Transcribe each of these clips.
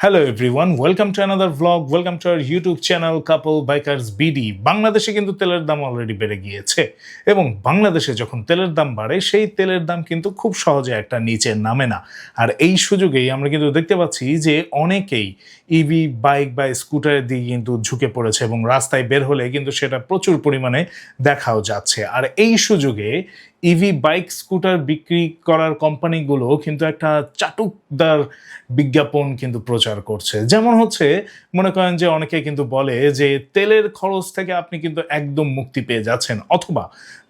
Hello everyone, welcome to another vlog. Welcome to our YouTube channel couple bikers BD. বাংলাদেশে কিন্তু তেলের দাম already বেড়ে গিয়েছে এবং বাংলাদেশে যখন তেলের দাম বাড়ে সেই তেলের দাম কিন্তু খুব সহজে একটা নিচে নামে না। আর এই সুযোগেই আমরা কিন্তু দেখতে পাচ্ছি যে অনেকেই ইভি বাইক বা স্কুটারের দিকে কিন্তু ঝুঁকে পড়েছে এবং রাস্তায় বের হলে কিন্তু সেটা প্রচুর পরিমাণে দেখাও যাচ্ছে। আর এই সুযোগে ইভি বাইক স্কুটার বিক্রি করার কোম্পানিগুলো কিন্তু একটা চাটুকদার বিজ্ঞাপন কিন্তু প্রচার করছে। যেমন হচ্ছে, মনে করেন যে অনেকে কিন্তু বলে যে তেলের খরচ থেকে আপনি কিন্তু একদম মুক্তি পেয়ে যাচ্ছেন, অথবা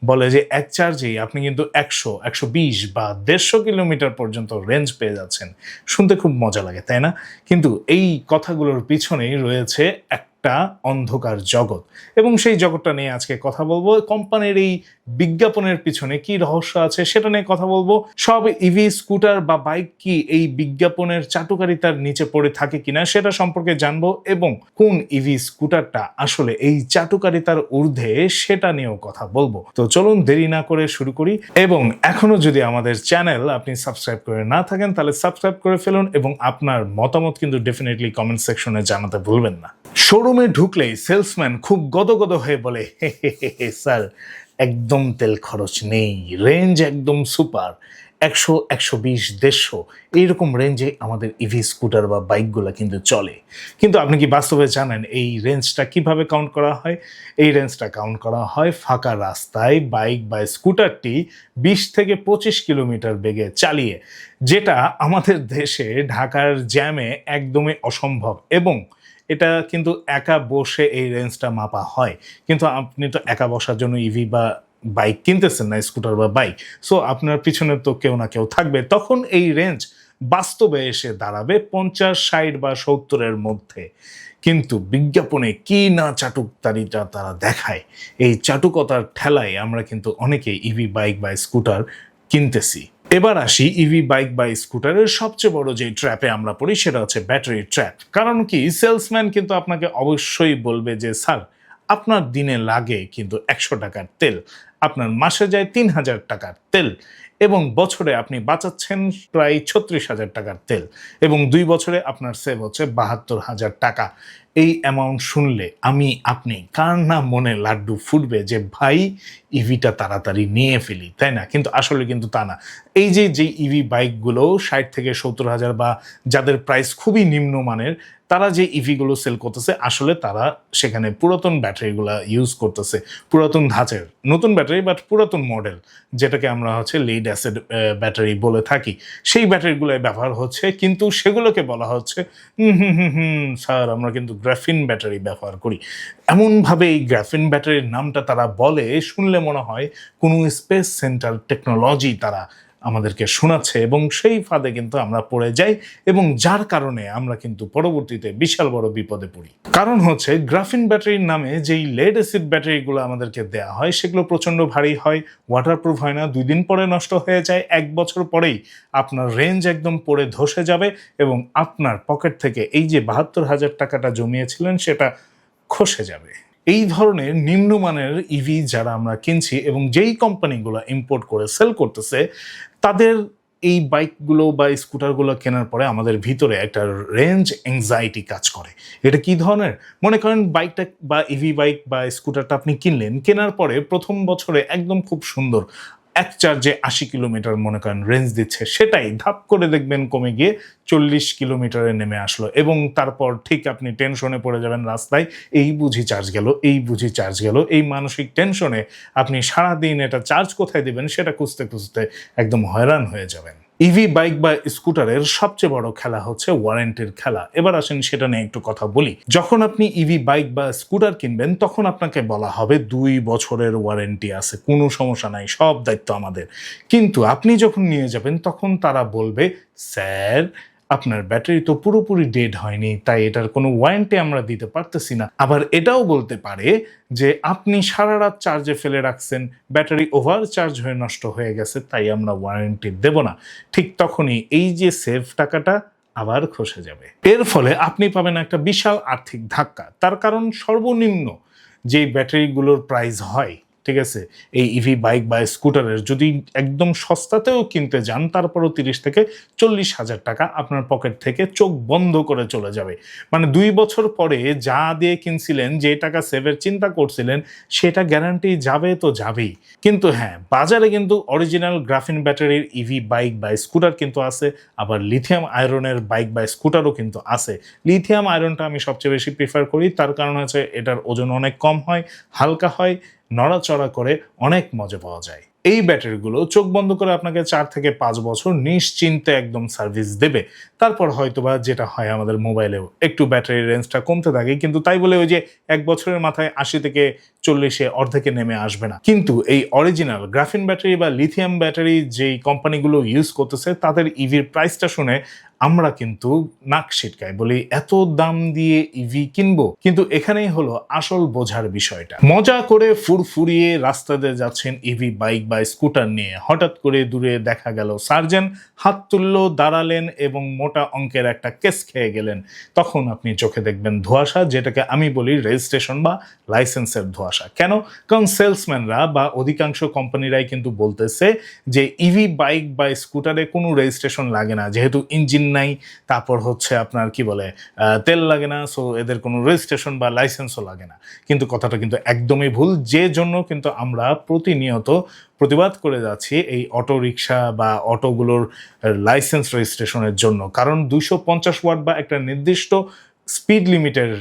বলে যে এক চার্জেই আপনি কিন্তু 100, 120 বা 150 কিলোমিটার পর্যন্ত রেঞ্জ পেয়ে যাচ্ছেন। শুনতে খুব মজা লাগে, তাই না? কিন্তু এই কথাগুলোর পিছনেই রয়েছে একটা অন্ধকার জগৎ এবং সেই জগৎটা নিয়ে আজকে কথা বলবো। কোম্পানির এই বিজ্ঞাপনের পিছনে কি রহস্য আছে সেটা নিয়ে কথা বলবো। সব ইভি স্কুটার বা বাইক কি এই বিজ্ঞাপনের চাটুকারিতার নিচে পড়ে থাকে কিনা সেটা সম্পর্কে জানবো, এবং কোন ইভি স্কুটারটা আসলে এই চাটুকারিতার ঊর্ধ্বে সেটা নিয়েও কথা বলবো। তো চলুন দেরি না করে শুরু করি। এবং এখনো যদি আমাদের চ্যানেল আপনি সাবস্ক্রাইব করে না থাকেন তাহলে সাবস্ক্রাইব করে ফেলুন এবং আপনার মতামত কিন্তু ডেফিনেটলি কমেন্ট সেকশনে জানাতে ভুলবেন না। শোরুমে ঢুকলেই সেলসম্যান খুব গদগদ হয়ে বলে, হে স্যার, একদম তেল খরচ নেই, রেঞ্জ একদম সুপার, 100, 120, 150 এইরকম রেঞ্জে আমাদের ইভি স্কুটার বা বাইকগুলো কিন্তু চলে। কিন্তু আপনি কি বাস্তবে জানেন এই রেঞ্জটা কিভাবে কাউন্ট করা হয়? এই রেঞ্জটা কাউন্ট করা হয় ফাঁকা রাস্তায় বাইক বা স্কুটারটি 20 থেকে 25 কিলোমিটার বেগে চালিয়ে, যেটা আমাদের দেশে ঢাকার জ্যামে একদমই অসম্ভব। এবং এটা কিন্তু একা বসে এই রেঞ্জটা মাপা হয়। কিন্তু আপনি তো একা বসার জন্য ইভি বা বাইক কিনতেছেন না, স্কুটার বা বাইক। সো আপনার পিছনে তো কেউ না কেউ থাকবে। তখন এই রেঞ্জ বাস্তবে এসে দাঁড়াবে 50, 60 বা 70 এর মধ্যে। কিন্তু বিজ্ঞাপনে কি না চাটুকারিতা তারা দেখায়, এই চাটুকতার ঠেলায় আমরা কিন্তু অনেকেই ইভি বাইক বা স্কুটার কিনতেছি। এবার আসি ইভি বাইক বা স্কুটারের সবচেয়ে বড় যে ট্র্যাপে আমরা পড়ি, সেটা হচ্ছে ব্যাটারি ট্র্যাপ। কারণ কি, সেলসম্যান কিন্তু আপনাকে অবশ্যই বলবে যে স্যার, আপনার দিনে লাগে কিন্তু 100 টাকার তেল, আপনার মাসে যায় 3000 টাকার তেল, এবং বছরে আপনি বাঁচাচ্ছেন প্রায় 36,000 টাকার তেল, এবং 2 বছরে আপনার সেভ হচ্ছে 72,000 টাকা। এই অ্যামাউন্ট শুনলে আপনি কার না মনে লাড্ডু ফুটবে যে ভাই ইভিটা তাড়াতাড়ি নিয়ে ফেলি, তাই না? কিন্তু আসলে কিন্তু তা না। এই যে ইভি বাইকগুলো 60 থেকে 70,000 বা যাদের প্রাইস খুবই নিম্নমানের, তারা যে ইভিগুলো সেল করতেছে আসলে তারা সেখানে পুরাতন ব্যাটারিগুলো ইউজ করতেছে, পুরাতন ধাঁচের নতুন ব্যাটারি, বাট পুরাতন মডেল, যেটাকে আমরা হচ্ছে লিড অ্যাসিড ব্যাটারি বলে থাকি, সেই ব্যাটারিগুলো ব্যবহার হচ্ছে। কিন্তু সেগুলোকে বলা হচ্ছে স্যার, আমরা কিন্তু গ্রাফিন ব্যাটারি ব্যবহার করি। এমনভাবে এই গ্রাফিন ব্যাটারির নামটা তারা বলে, শুনলে মনে হয় কোনো স্পেস সেন্টার টেকনোলজি তারা আমাদেরকে শোনাচ্ছে, এবং সেই ফাঁদে কিন্তু আমরা পড়ে যাই, এবং যার কারণে আমরা কিন্তু পরবর্তীতে বিশাল বড় বিপদে পড়ি। কারণ হচ্ছে, গ্রাফিন ব্যাটারির নামে যেই লেড অ্যাসিড ব্যাটারিগুলো আমাদেরকে দেওয়া হয় সেগুলো প্রচণ্ড ভারী হয়, ওয়াটারপ্রুফ হয় না, 2 দিন পরে নষ্ট হয়ে যায়, 1 বছর পরেই আপনার রেঞ্জ একদম পড়ে ধসে যাবে, এবং আপনার পকেট থেকে এই যে 72,000 টাকাটা জমিয়েছিলেন সেটা খসে যাবে। এই ধরনের নিম্নমানের ইভি যারা আমরা কিনছি এবং যেই কোম্পানিগুলো ইম্পোর্ট করে সেল করতেছে, তাদের এই বাইকগুলো বা স্কুটারগুলো কেনার পরে আমাদের ভিতরে একটা রেঞ্জ অ্যাংজাইটি কাজ করে। এটা কি ধরনের? মনে করেন বাইকটা বা ইভি বাইক বা স্কুটারটা আপনি কিনলেন, কেনার পরে প্রথম বছরে একদম খুব সুন্দর, এক চার্জে 80 কিলোমিটার মনে করেন রেঞ্জ দিচ্ছে, সেটাই ধাপ করে দেখবেন কমে গিয়ে 40 কিলোমিটারে নেমে আসলো, এবং তারপর ঠিক আপনি টেনশনে পড়ে যাবেন রাস্তায়, এই বুঝি চার্জ গেল, এই বুঝি চার্জ গেল। এই মানসিক টেনশনে আপনি সারাদিন এটা চার্জ কোথায় দিবেন সেটা খুঁজতে খুঁজতে একদম হয়রান হয়ে যাবেন। ইভি বাইক বা স্কুটারের সবচেয়ে বড় খেলা হচ্ছে ওয়ারেন্টির খেলা। এবার আসেন সেটা নিয়ে একটু কথা বলি। যখন আপনি ইভি বাইক বা স্কুটার কিনবেন তখন আপনাকে বলা হবে 2 বছরের ওয়ারেন্টি আছে, কোনো সমস্যা নাই, সব দায়িত্ব আমাদের। কিন্তু আপনি যখন নিয়ে যাবেন তখন তারা বলবে, স্যার, আপনার ব্যাটারি তো পুরোপুরি ডেড হয়নি, তাই এটার কোনো ওয়ারেন্টি আমরা দিতে পারতেছি না। আবার এটাও বলতে পারে যে আপনি সারা রাত চার্জে ফেলে রাখছেন, ব্যাটারি ওভার চার্জ হয়ে নষ্ট হয়ে গেছে, তাই আমরা ওয়ারেন্টি দেব না। ঠিক তখনই এই যে সেভ টাকাটা আবার খসে যাবে। এর ফলে আপনি পাবেন একটা বিশাল আর্থিক ধাক্কা। তার কারণ, সর্বনিম্ন যেই ব্যাটারিগুলোর প্রাইস হয় ঠিক আছে, এই ইভি বাইক বা স্কুটারের যদি একদম সস্তাতেও কিনতে যান তারপরও 30 থেকে 40 হাজার টাকা আপনার পকেট থেকে চোখ বন্ধ করে চলে যাবে। মানে 2 বছর পরে যা দিয়ে কিনছিলেন, যে টাকা সেভের চিন্তা করছিলেন, সেটা গ্যারান্টি যাবে তো যাবেই। কিন্তু হ্যাঁ, বাজারে কিন্তু অরিজিনাল গ্রাফিন ব্যাটারির ইভি বাইক বা স্কুটার কিন্তু আছে, আবার লিথিয়াম আয়রনের বাইক বা স্কুটারও কিন্তু আছে। লিথিয়াম আয়রনটা আমি সবচেয়ে বেশি প্রিফার করি, তার কারণ হচ্ছে এটার ওজন অনেক কম হয়, হালকা হয়, নড়াচড়া করে, অনেক মজা পাওয়া যায়। এই ব্যাটারিগুলো চোখ বন্ধ করে আপনাকে 4 থেকে 5 বছর নিশ্চিন্তে একদম সার্ভিস দেবে। তারপর হয়তোবা যেটা হয় আমাদের মোবাইলেও একটু ব্যাটারি রেঞ্জটা কমতে থাকে, কিন্তু তাই বলে ওই যে 1 বছরের মাথায় 80 থেকে 40-এ অর্ধেকে নেমে আসবে না। কিন্তু এই অরিজিনাল গ্রাফিন ব্যাটারি বা লিথিয়াম ব্যাটারি যেই কোম্পানিগুলো ইউজ করতেছে তাদের ইভির প্রাইসটা শুনে আমরা কিন্তু নাক সিটকাই, বলি এত দাম দিয়ে ইভি কিনবো। কিন্তু এখানেই হলো আসল বোঝার বিষয়টা। মজা করে ফুরফুরিয়ে রাস্তাতে যাচ্ছেন ইভি বাইক বা স্কুটার নিয়ে, হঠাৎ করে দূরে দেখা গেল সার্জেন, হাত তুললো, দাঁড়ালেন এবং মোটা অঙ্কের একটা কেস খেয়ে গেলেন। তখন আপনি চোখে দেখবেন ধোঁয়াশা, যেটাকে আমি বলি রেজিস্ট্রেশন বা লাইসেন্সের ধোঁয়াশা। কেন? কারণ সেলসম্যানরা বা অধিকাংশ কোম্পানিরাই কিন্তু বলতেছে যে ইভি বাইক বা স্কুটারে কোনো রেজিস্ট্রেশন লাগে না, যেহেতু ইঞ্জিন নাই, তারপর হচ্ছে আপনার কি বলে তেল লাগে না, সো এদের কোনো রেজিস্ট্রেশন বা লাইসেন্সও লাগে না। কিন্তু কথাটা কিন্তু একদমই ভুল, যে জন্য কিন্তু আমরা প্রতিনিয়ত প্রতিবাদ করে যাচ্ছি এই অটো রিক্সা বা অটোগুলোর লাইসেন্স রেজিস্ট্রেশনের জন্য। কারণ 250 ওয়াট বা একটা নির্দিষ্ট স্পিড লিমিটের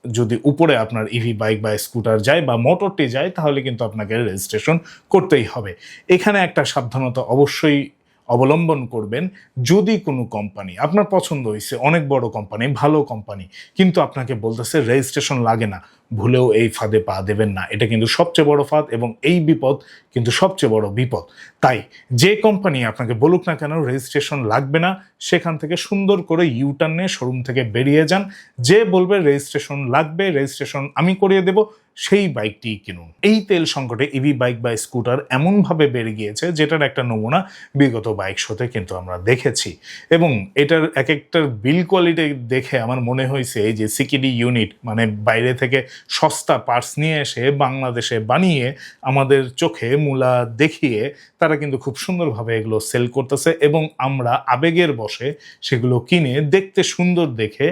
যদি উপরে আপনার ইভি বাইক বা স্কুটার যায় বা মোটরটি যায়, তাহলে কিন্তু আপনাকে রেজিস্ট্রেশন করতেই হবে। এখানে একটা সাবধানতা অবশ্যই অবলম্বন করবেন। যদি কোনো কোম্পানি আপনার পছন্দ হয়েছে, অনেক বড় কোম্পানি, ভালো কোম্পানি, কিন্তু আপনাকে বলতেছে রেজিস্ট্রেশন লাগে না, ভুলেও এই ফাঁদে পা দেবেন না। এটা কিন্তু সবচেয়ে বড় ফাঁদ এবং এই বিপদ কিন্তু সবচেয়ে বড় বিপদ। তাই যে কোম্পানি আপনাকে বলুক না কেন রেজিস্ট্রেশন লাগবে না, সেখান থেকে সুন্দর করে ইউটার্ন নিয়ে শোরুম থেকে বেরিয়ে যান। যে বলবে রেজিস্ট্রেশন লাগবে, রেজিস্ট্রেশন আমি করিয়ে দেব, সেই বাইকটি কিনুন। এই তেল সংকটে ইভি বাইক বা স্কুটার এমনভাবে বেড়ে গিয়েছে, যেটার একটা নমুনা বিগত বাইক শোতে কিন্তু আমরা দেখেছি। এবং এটার এক একটার বিল কোয়ালিটি দেখে আমার মনে হয়েছে এই যে সিকিডি ইউনিট, মানে বাইরে থেকে সস্তা পার্টস নিয়ে এসে বাংলাদেশে বানিয়ে আমাদের চোখে মূলা দেখিয়ে তারা কিন্তু খুব সুন্দরভাবে এগুলো সেল করতেছে, এবং আমরা আবেগের বশে সেগুলো কিনে দেখতে সুন্দর দেখে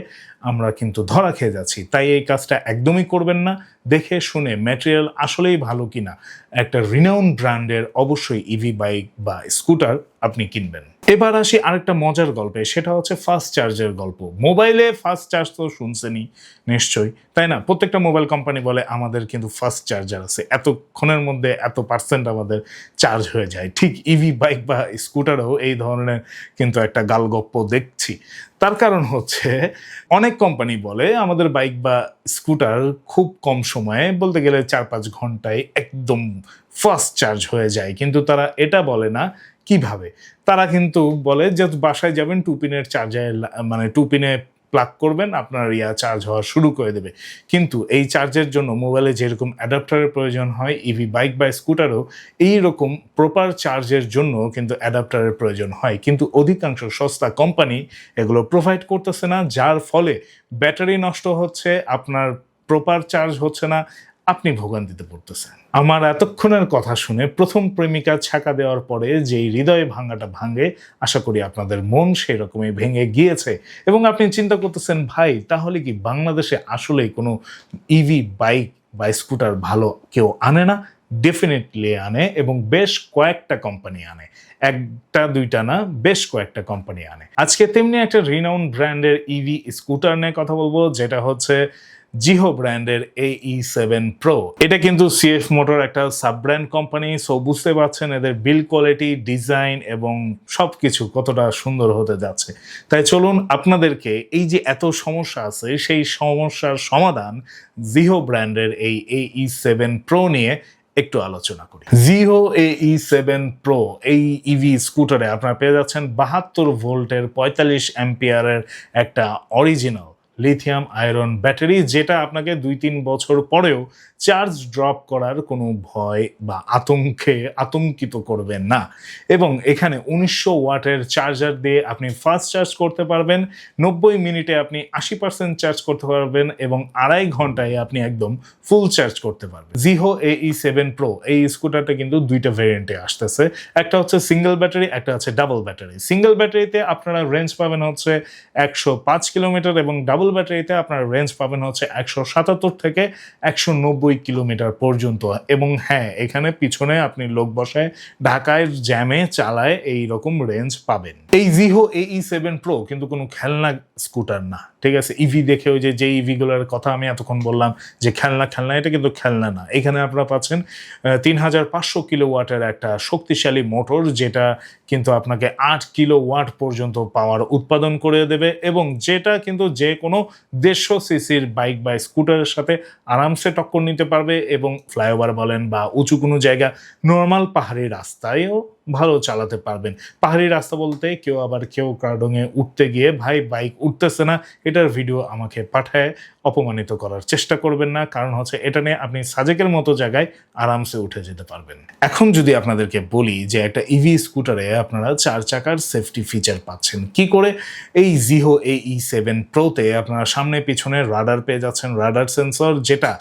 আমরা কিন্তু ধরা খেয়ে যাচ্ছি। তাই এই কাজটা একদমই করবেন না। দেখে শুনে ম্যাটেরিয়াল আসলেই ভালো কিনা একটা রিনাউন ব্র্যান্ডের অবশ্যই ইভি বাইক বা স্কুটার আপনি কিনবেন। এবার আসি আরেকটা মজার গল্পে, সেটা হচ্ছে ফাস্ট চার্জের গল্প। মোবাইলে ফাস্ট চার্জ তো শুনছেনই নিশ্চয়ই, তাই না? প্রত্যেকটা মোবাইল কোম্পানি বলে আমাদের কিন্তু ফাস্ট চার্জার আছে, এতক্ষণের মধ্যে এত% আমাদের চার্জ হয়ে যায়। ঠিক ইভি বাইক বা স্কুটারও এই ধরনের কিন্তু একটা গালগপ্প দেখছি। তার কারণ হচ্ছে অনেক কোম্পানি বলে আমাদের বাইক বা স্কুটার খুব কম সময়ে, বলতে গেলে 4-5 ঘন্টায় একদম ফাস্ট চার্জ হয়ে যায়। কিন্তু তারা এটা বলে না কিভাবে। তারা কিন্তু বলে যে বাসায় যাবেন, 2 পিনের চার্জার, মানে 2 পিনে প্লাগ করবেন, আপনার চার্জ হওয়া শুরু করে দেবে। কিন্তু এই চার্জের জন্য মোবাইলে যেরকম অ্যাডাপ্টারের প্রয়োজন হয়, ইভি বাইক বা স্কুটারও এইরকম প্রপার চার্জের জন্য কিন্তু অ্যাডাপ্টারের প্রয়োজন হয়। কিন্তু অধিকাংশ সস্তা কোম্পানি এগুলো প্রোভাইড করতেছে না, যার ফলে ব্যাটারি নষ্ট হচ্ছে, আপনার প্রপার চার্জ হচ্ছে না, আপনি ভোগান্তিতে পড়তেছেন। আমার এতক্ষণের কথা শুনে প্রথম প্রেমিকা ছাকা দেওয়ার পরে যেই হৃদয়ে ভাঙাটা ভাঙে, আশা করি আপনাদের মন সেই রকমই ভেঙে গিয়েছে এবং আপনি চিন্তা করতেছেন, ভাই তাহলে কি বাংলাদেশে আসলেই কোনো ইভি বাইক বা স্কুটার ভালো কেউ আনে না? ডেফিনেটলি আনে, এবং বেশ কয়েকটা কোম্পানি আনে, একটা দুইটা না, বেশ কয়েকটা কোম্পানি আনে। আজকে তেমনি একটা রিনাউন্ড ব্র্যান্ডের ইভি স্কুটার নিয়ে কথা বলবো, যেটা হচ্ছে জিহো ব্র্যান্ডের AE7 Pro। এটা কিন্তু সিএফ মোটর একটা সাব ব্র্যান্ড কোম্পানি, সো বুঝতে পারছেন এদের বিল্ড কোয়ালিটি, ডিজাইন এবং সবকিছু কতটা সুন্দর হতে যাচ্ছে। তাই চলুন আপনাদেরকে এই যে এত সমস্যা আছে, সেই সমস্যার সমাধান জিহো ব্র্যান্ডের এই AE7 Pro নিয়ে একটু আলোচনা করি। জিহো AE7 Pro এই ইভি স্কুটারে আপনারা পেয়ে যাচ্ছেন 72 ভোল্টের 45 অ্যাম্পিয়ারের একটা অরিজিনাল লিথিয়াম আয়রন ব্যাটারি, যেটা আপনাকে 2-3 বছর পরেও চার্জ ড্রপ করার কোনো ভয় বা আতঙ্কিত করবে না। এবং এখানে 1900 ওয়াটের চার্জার দিয়ে আপনি ফাস্ট চার্জ করতে পারবেন, 90 মিনিটে আপনি 80% চার্জ করতে পারবেন এবং 2.5 ঘন্টায় আপনি একদম ফুল চার্জ করতে পারবেন। জিহো AE7 Pro এই স্কুটারটা কিন্তু দুইটা ভেরিয়েন্টে আসতেছে, একটা হচ্ছে সিঙ্গেল ব্যাটারি, একটা হচ্ছে ডাবল ব্যাটারি। সিঙ্গেল ব্যাটারিতে আপনারা রেঞ্জ পাবেন হচ্ছে 105 কিলোমিটার এবং ডাবল ব্যাটারিতে আপনারা রেঞ্জ পাবেন হচ্ছে 177 থেকে 190 কিলোমিটার পর্যন্ত। এবং হ্যাঁ, এখানে পিছনে আপনি লোক বসায় ঢাকায় জ্যামে চালায় এই রকম রেঞ্জ পাবেন। এই জিহো AE7 Pro কিন্তু কোনো খেলনা স্কুটার না, ঠিক আছে? ইভি দেখে ওই যে ইভি গুলোর কথা আমি এতক্ষণ বললাম যে খেলনা, এটা কিন্তু খেলনা না। এখানে আপনারা পাচ্ছেন 3500 কিলোওয়াটের একটা শক্তিশালী মোটর, যেটা কিন্তু আপনাকে 8 কিলোওয়াট পর্যন্ত পাওয়ার উৎপাদন করে দেবে এবং যেটা কিন্তু যে কোনো 150 সিসির বাইক বা স্কুটারের সাথে আরামসে টক্কর নিতে পারবে এবং ফ্লাইওভার বলেন বা উঁচু কোনো জায়গা, নর্মাল পাহাড়ি রাস্তায়ও ভালো চালাতে পারবেন। পাহাড়ি রাস্তা বলতে কেউ কার্ডঙে উঠতে গিয়ে ভাই বাইক উঠতেছে না এটার ভিডিও আমাকে পাঠায় অপমানিত করার চেষ্টা করবেন না, কারণ হচ্ছে এটা নিয়ে আপনি সাজেকের মতো জায়গায় আরামসে উঠে যেতে পারবেন। এখন যদি আপনাদেরকে বলি যে একটা ইভি স্কুটারে আপনারা 4 চাকার সেফটি ফিচার পাচ্ছেন কি করে, এই জিহো AE7 Proতে আপনারা সামনে পিছনে রাডার পেয়ে যাচ্ছেন, রাডার সেন্সর, যেটা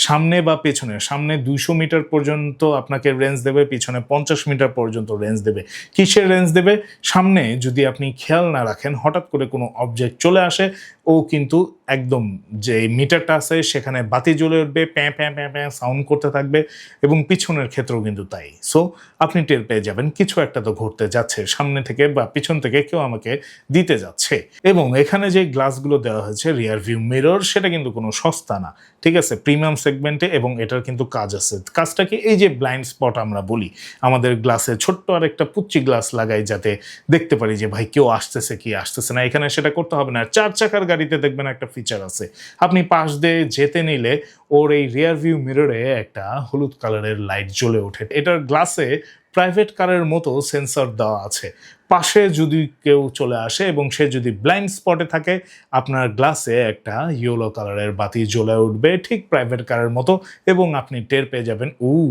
সামনে বা পেছনে, সামনে 200 মিটার পর্যন্ত আপনাকে রেঞ্জ দেবে, পিছনে 50 মিটার পর্যন্ত রেঞ্জ দেবে। কিসের রেঞ্জ দেবে? সামনে যদি আপনি খেয়াল না রাখেন, হঠাৎ করে কোনো অবজেক্ট চলে আসে, ও কিন্তু একদম যে মিটারটা আছে সেখানে বাতি জ্বলে উঠবে, প্যাঁ প্যাঁ প্যাঁ প্যাঁ সাউন্ড করতে থাকবে এবং পিছনের ক্ষেত্রেও কিন্তু তাই। সো আপনি টের পেয়ে যাবেন কিছু একটা তো ঘটতে যাচ্ছে, সামনে থেকে বা পিছন থেকে কেউ আমাকে দিতে যাচ্ছে। এবং এখানে যে গ্লাসগুলো দেওয়া হয়েছে রিয়ার ভিউ মিরর, সেটা কিন্তু কোনো সস্তা না, ঠিক আছে? প্রিমিয়াম সেগমেন্টে, এবং এটার কিন্তু কাজ আছে। কাজটা কি? এই যে ব্লাইন্ড স্পট আমরা বলি, আমাদের গ্লাসে ছোট্ট আর একটা পুচ্চি গ্লাস লাগাই যাতে দেখতে পারি যে ভাই কেউ আসতেছে কি আসতেছে না, এখানে সেটা করতে হবে না। 4 চাকার গাড়িতে দেখবেন একটা ফিচার আছে, আপনি পাশ দিয়ে যেতে নিলে ওর এই রিয়ার ভিউ মিররে একটা হলুদ কালারের লাইট জ্বলে ওঠে। এটার গ্লাসে প্রাইভেট কারের মতো সেন্সর দেওয়া আছে, পাশে যদি কেউ চলে আসে এবং সে যদি ব্লাইন্ড স্পটে থাকে, আপনার গ্লাসে একটা ইয়েলো কালারের বাতি জ্বলে উঠবে ঠিক প্রাইভেট কারের মতো এবং আপনি টের পেয়ে যাবেন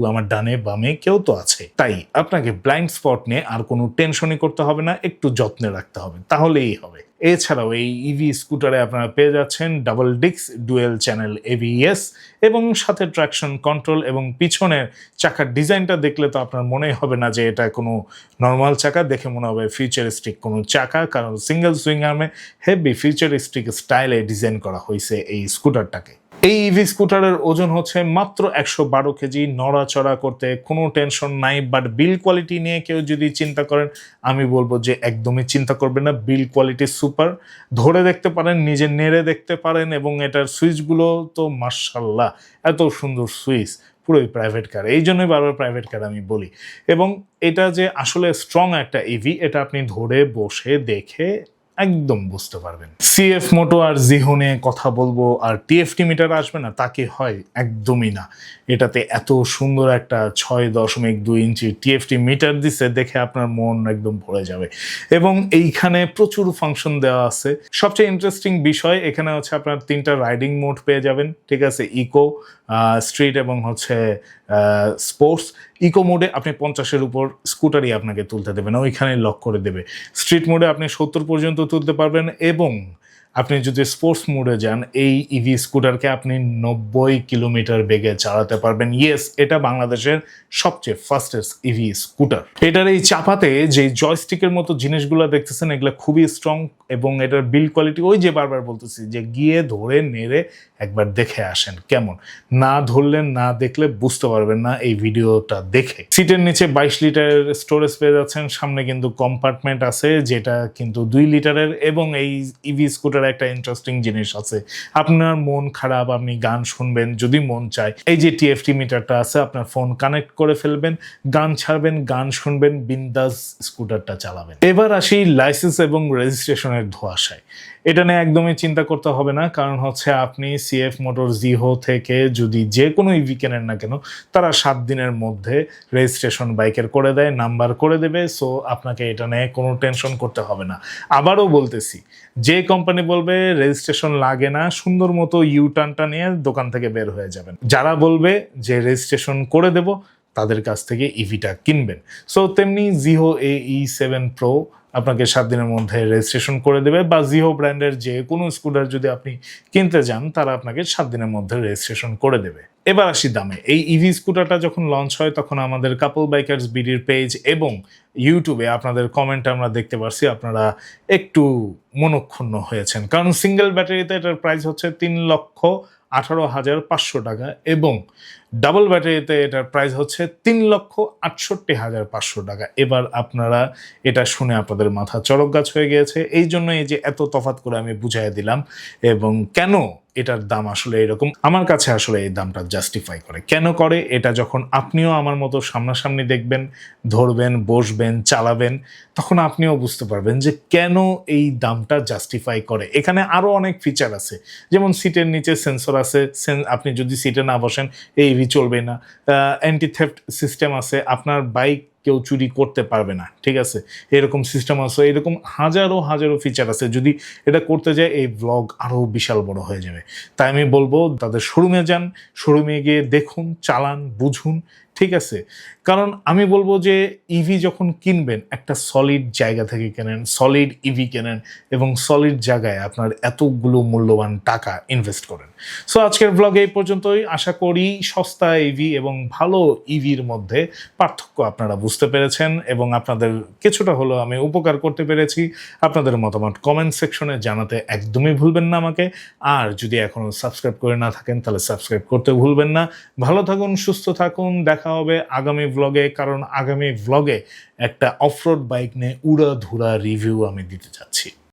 আমার ডানে বামে কেউ তো আছে। তাই আপনাকে ব্লাইন্ড স্পট নিয়ে আর কোনো টেনশনই করতে হবে না, একটু যত্নে রাখতে হবে, তাহলেই হবে। এছাড়াও এই ইভি স্কুটারে আপনারা পেয়ে যাচ্ছেন double disc dual channel ABS এবং সাথে ট্র্যাকশন কন্ট্রোল, এবং পিছনের চাকার ডিজাইনটা দেখলে তো আপনার মনেই হবে না যে এটা কোনো নর্মাল চাকা, দেখে মনে হবে ফিউচারিস্টিক কোনো চাকা, কারণ সিঙ্গেল সুইং আর্মে হেভি ফিউচারিস্টিক স্টাইলে ডিজাইন করা হয়েছে এই স্কুটারটাকে। এই ইভি স্কুটারের ওজন হচ্ছে মাত্র 112 কেজি, নড়াচড়া করতে কোনো টেনশন নাই। বাট বিল কোয়ালিটি নিয়ে কেউ যদি চিন্তা করেন, আমি বলবো যে একদমই চিন্তা করবেন না, বিল কোয়ালিটি সুপার। ধরে দেখতে পারেন, নিজে নেড়ে দেখতে পারেন, এবং এটার সুইচগুলো তো মাশাআল্লাহ এত সুন্দর সুইচ, পুরোই প্রাইভেট কার, এই জন্যই বারবার প্রাইভেট কার আমি বলি। এবং এটা যে আসলে স্ট্রং একটা ইভি, এটা আপনি ধরে বসে দেখে একদম বুঝতে পারবেন। CF মোটো আর জিহো নিয়ে কথা বলবো আর TFT মিটার আসবে না তা কি হয়? একদমই না। এটাতে এত সুন্দর একটা 6.2 ইঞ্চি TFT মিটার দিছে, দেখে আপনার মন একদম ভরে যাবে। এবং এইখানে প্রচুর ফাংশন দেওয়া আছে। সবচেয়ে ইন্টারেস্টিং বিষয় এখানে হচ্ছে আপনার 3টা রাইডিং মোড পেয়ে যাবেন, ঠিক আছে? ইকো, স্ট্রিট এবং হচ্ছে স্পোর্টস। ইকো মোডে আপনি 50-এর উপর স্কুটারই আপনাকে তুলতে দেবে না, ওইখানে লক করে দেবে। স্ট্রিট মোডে আপনি 70 পর্যন্ত তুলতে পারবেন, এবং আপনি যদি স্পোর্টস মোডে যান, এই ইভি স্কুটারকে আপনি 90 কিলোমিটার বেগে চালাতে পারবেন। ইয়েস, এটা বাংলাদেশের সবচেয়ে ফাস্টেস্ট ইভি স্কুটার। এটার এই চাপাতে যে জয়স্টিকের মতো জিনিসগুলো দেখতেছেন, এগুলো খুবই স্ট্রং, এবং এটার বিল্ড কোয়ালিটি ওই যে বারবার বলতেছি যে গিয়ে ধরে নেড়ে একবার দেখে আসেন কেমন। না ধরলেন, না দেখলে বুঝতে পারবেন না এই ভিডিওটা দেখে। সিটের নিচে 22 লিটারের স্টোরেজ পেয়ে যাচ্ছেন, সামনে কিন্তু কম্পার্টমেন্ট আছে যেটা কিন্তু 2 লিটারের। এবং এই ইভি স্কুটার একটা ইন্টারেস্টিং জিনিস আছে, আপনার মন খারাপ, আপনি গান শুনবেন, যদি মন চায় এই যে TFT মিটারটা আছে, আপনার ফোন কানেক্ট করে ফেলবেন, গান ছাড়বেন, গান শুনবেন, বিন্দাস স্কুটারটা চালাবেন। এবার আসি লাইসেন্স এবং রেজিস্ট্রেশনের ধোঁয়াশায়। এটা নিয়ে একদমই চিন্তা করতে হবে না, কারণ হচ্ছে আপনি সিএফ মোটর জিহো থেকে যদি যে কোনো ইভি কেনেন না কেন, তারা 7 দিনের মধ্যে রেজিস্ট্রেশন বাইকের করে দেয়, নাম্বার করে দেবে। সো আপনাকে এটা নিয়ে কোনো টেনশন করতে হবে না। আবারও বলতেছি, যে কোম্পানি বলবে রেজিস্ট্রেশন লাগে না, সুন্দর মতো ইউটার্নটা নিয়ে দোকান থেকে বের হয়ে যাবেন। যারা বলবে যে রেজিস্ট্রেশন করে দেব, তাদের কাছ থেকে ইভিটা কিনবেন। সো তেমনি জিহো AE7 Pro আপনাকে 7 দিনের মধ্যে রেজিস্ট্রেশন করে দেবে, বা জিহো ব্র্যান্ডের যে কোনো স্কুটার যদি আপনি কিনতে যান, তারা আপনাকে 7 দিনের মধ্যে রেজিস্ট্রেশন করে দেবে। এবার আসি দামে। এই ইভি স্কুটারটা যখন লঞ্চ হয়, তখন আমাদের কাপল বাইকার্স বিডির পেজ এবং ইউটিউবে আপনাদের কমেন্ট আমরা দেখতে পারছি, আপনারা একটু মনক্ষুণ্ণ হয়েছেন, কারণ সিঙ্গেল ব্যাটারিতে এটার প্রাইস হচ্ছে 3,18,500 টাকা এবং ডাবল ব্যাটারিতে এটার প্রাইস হচ্ছে 3,68,500 টাকা। এবার আপনারা এটা শুনে আপনাদের মাথা চড়ক গাছ হয়ে গিয়েছে। এই জন্য এই যে এত তফাৎ করে আমি বুঝাই দিলাম, এবং কেন এটার দাম আসলে এরকম, আমার কাছে আসলে এই দামটা জাস্টিফাই করে। কেন করে? এটা যখন আপনিও আমার মতো সামনাসামনি দেখবেন, ধরবেন, বসবেন, চালাবেন, তখন আপনিও বুঝতে পারবেন যে কেন এই দামটা জাস্টিফাই করে। এখানে আরও অনেক ফিচার আছে, যেমন সিটের নিচে সেন্সর আছে, আপনি যদি সিটে না বসেন এই ইভি চলবে না। অ্যান্টি থেফট সিস্টেম আছে, আপনার বাইক কেউ চুরি করতে পারবে না, ঠিক আছে, এরকম সিস্টেম আছে। এরকম হাজারো হাজারো ফিচার আছে। যদি এটা করতে যায়, এই ব্লগ আরও বিশাল বড় হয়ে যাবে। তাই আমি বলবো, তাদের শোরুমে যান, শোরুমে গিয়ে দেখুন, চালান, বুঝুন, ঠিক আছে। কারণ আমি বলবো যে ইভি যখন কিনবেন, একটা সলিড জায়গা থেকে কেনেন, সলিড ইভি কেনেন, এবং সলিড জায়গায় আপনার এতগুলো মূল্যবান টাকা ইনভেস্ট করেন। সো আজকের ব্লগে এই পর্যন্তই। আশা করি সস্তা ইভি এবং ভালো ইভির মধ্যে পার্থক্য আপনারা বুঝতে পেরেছেন, এবং আপনাদের কিছুটা হলেও আমি উপকার করতে পেরেছি। আপনাদের মতামত কমেন্ট সেকশনে জানাতে একদমই ভুলবেন না আমাকে। আর যদি এখনও সাবস্ক্রাইব করে না থাকেন, তাহলে সাবস্ক্রাইব করতে ভুলবেন না। ভালো থাকুন, সুস্থ থাকুন, দেখা হবে আগামী ব্লগে, কারণ আগামী ব্লগে একটা অফরোড বাইক নিয়ে উড়াধুরা রিভিউ আমি দিতে চাচ্ছি।